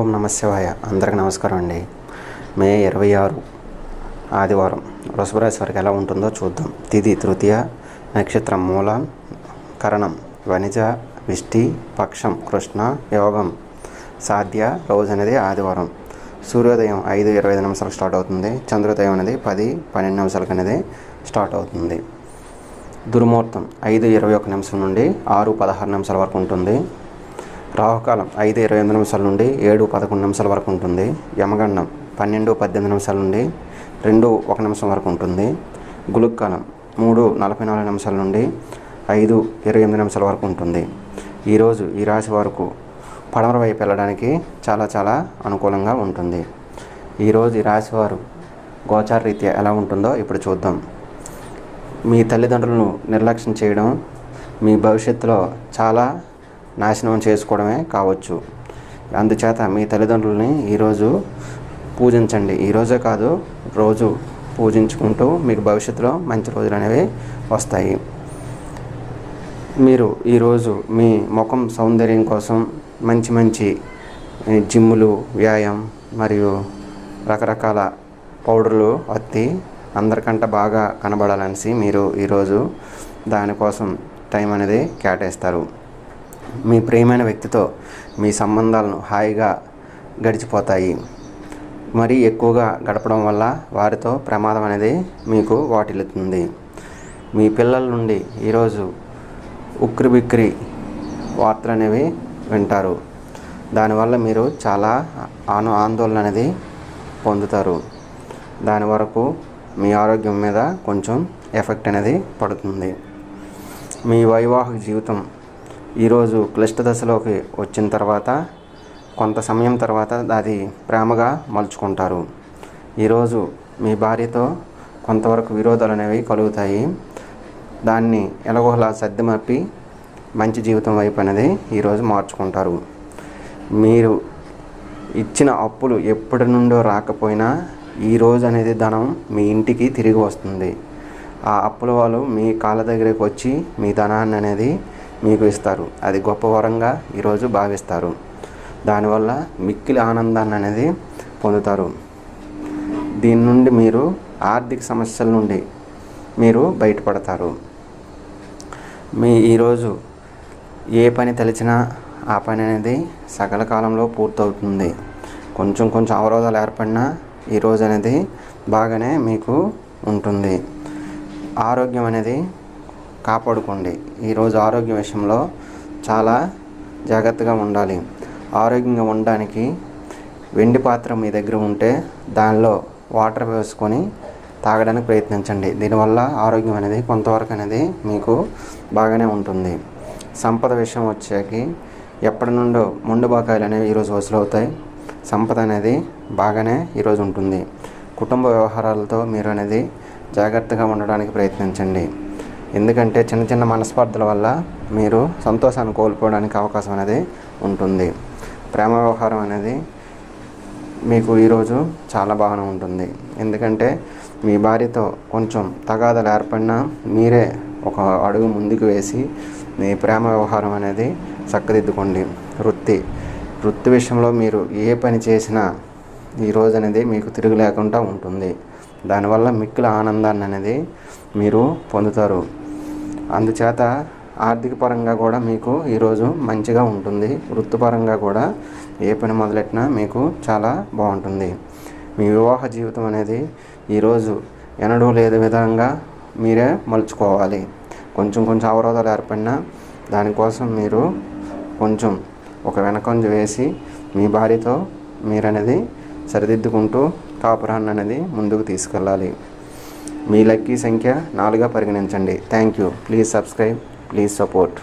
ఓం నమ శివాయ. అందరికీ నమస్కారం అండి. మే 26 ఆదివారం వృషభ రాశి వారికి ఎలా ఉంటుందో చూద్దాం. తిథి తృతీయ, నక్షత్రం మూల, కరణం వనిజ, విష్టి, పక్షం కృష్ణ, యోగం సాధ్య. రోజు అనేది ఆదివారం. సూర్యోదయం 5:25 స్టార్ట్ అవుతుంది. చంద్రోదయం అనేది 10:12 అనేది స్టార్ట్ అవుతుంది. దుర్ముహూర్తం 5:21 నుండి 6:16 వరకు ఉంటుంది. రాహుకాలం 5:28 నుండి 7:11 వరకు ఉంటుంది. యమగండం 12:18 నుండి 2:01 వరకు ఉంటుంది. గుళుక్కాలం 3:44 నుండి 5:28 వరకు ఉంటుంది. ఈరోజు ఈ రాశి వారికి పడమర వైపు వెళ్ళడానికి చాలా అనుకూలంగా ఉంటుంది. ఈరోజు ఈ రాశి వారు గోచార రీత్యా ఎలా ఉంటుందో ఇప్పుడు చూద్దాం. మీ తల్లిదండ్రులను నిర్లక్ష్యం చేయడం మీ భవిష్యత్తులో చాలా నాశనం చేసుకోవడమే కావచ్చు. అందుచేత మీ తల్లిదండ్రులని ఈరోజు పూజించండి. ఈరోజే కాదు, రోజు పూజించుకుంటూ మీకు భవిష్యత్తులో మంచి రోజులు అనేవి వస్తాయి. మీరు ఈరోజు మీ ముఖం సౌందర్యం కోసం మంచి జిమ్ములు, వ్యాయామం మరియు రకరకాల పౌడర్లు అత్తి అందరికంటే బాగా కనబడాలనేసి మీరు ఈరోజు దానికోసం టైం అనేది కేటాయిస్తారు. మీ ప్రియమైన వ్యక్తితో మీ సంబంధాలను హాయిగా గడిచిపోతాయి. మరీ ఎక్కువగా గడపడం వల్ల వారితో ప్రమాదం అనేది మీకు వాటిల్లుతుంది. మీ పిల్లల నుండి ఈరోజు ఉక్కిరిబిక్కిరి వార్తలు అనేవి వింటారు. దానివల్ల మీరు చాలా ఆందోళన అనేది పొందుతారు. దాని వరకు మీ ఆరోగ్యం మీద కొంచెం ఎఫెక్ట్ అనేది పడుతుంది. మీ వైవాహిక జీవితం ఈరోజు క్లిష్ట దశలోకి వచ్చిన తర్వాత కొంత సమయం తర్వాత అది ప్రేమగా మలుచుకుంటారు. ఈరోజు మీ భార్యతో కొంతవరకు విరోధాలు అనేవి కలుగుతాయి. దాన్ని ఎలాగోలా సర్దిమప్పి మంచి జీవితం వైపు అనేది ఈరోజు మార్చుకుంటారు. మీరు ఇచ్చిన అప్పులు ఎప్పటి నుండో రాకపోయినా ఈరోజు అనేది ధనం మీ ఇంటికి తిరిగి వస్తుంది. ఆ అప్పుల వాళ్ళు మీ కాళ్ళ దగ్గరికి వచ్చి మీ ధనాన్ని అనేది మీకు ఇస్తారు. అది గొప్ప వరంగా ఈరోజు భావిస్తారు. దానివల్ల మిక్కిలి ఆనందాన్ని అనేది పొందుతారు. దీని నుండి మీరు ఆర్థిక సమస్యల నుండి మీరు బయటపడతారు. మీ ఈరోజు ఏ పని తలచినా ఆ పని అనేది సకల కాలంలో పూర్తవుతుంది. కొంచెం అవరోధాలు ఏర్పడినా ఈరోజు అనేది బాగానే మీకు ఉంటుంది. ఆరోగ్యం అనేది కాపాడుకోండి. ఈరోజు ఆరోగ్య విషయంలో చాలా జాగ్రత్తగా ఉండాలి. ఆరోగ్యంగా ఉండడానికి వెండి పాత్ర మీ దగ్గర ఉంటే దానిలో వాటర్ వేసుకొని తాగడానికి ప్రయత్నించండి. దీనివల్ల ఆరోగ్యం అనేది కొంతవరకు అనేది మీకు బాగానే ఉంటుంది. సంపద విషయం వచ్చేకి ఎప్పటి నుండో మొండు బకాయిలు అనేవి ఈరోజు వసూలు అవుతాయి. సంపద అనేది బాగానే ఈరోజు ఉంటుంది. కుటుంబ వ్యవహారాలతో మీరు అనేది జాగ్రత్తగా ఉండడానికి ప్రయత్నించండి. ఎందుకంటే చిన్న మనస్పర్ధల వల్ల మీరు సంతోషాన్ని కోల్పోవడానికి అవకాశం అనేది ఉంటుంది. ప్రేమ వ్యవహారం అనేది మీకు ఈరోజు చాలా బాగానే ఉంటుంది. ఎందుకంటే మీ భార్యతో కొంచెం తగాదాలు ఏర్పడినా మీరే ఒక అడుగు ముందుకు వేసి మీ ప్రేమ వ్యవహారం అనేది చక్కదిద్దుకోండి. వృత్తి విషయంలో మీరు ఏ పని చేసినా ఈరోజు అనేది మీకు తిరుగు లేకుండా ఉంటుంది. దానివల్ల మిక్కిలి ఆనందాన్ని అనేది మీరు పొందుతారు. అందుచేత ఆర్థిక పరంగా కూడా మీకు ఈరోజు మంచిగా ఉంటుంది. వృత్తిపరంగా కూడా ఏ పని మొదలెట్టినా మీకు చాలా బాగుంటుంది. మీ వివాహ జీవితం అనేది ఈరోజు ఎన్నడూ లేని విధంగా మీరే మలుచుకోవాలి. కొంచెం అవరోధాలు ఏర్పడినా దానికోసం మీరు కొంచెం ఒక వెనకంజ వేసి మీ భార్యతో మీరనేది సరిదిద్దుకుంటూ కాపురాన్ని అనేది ముందుకు తీసుకెళ్ళాలి. మీ లక్కీ సంఖ్య 4గా పరిగణించండి. Thank you. Please subscribe, please support.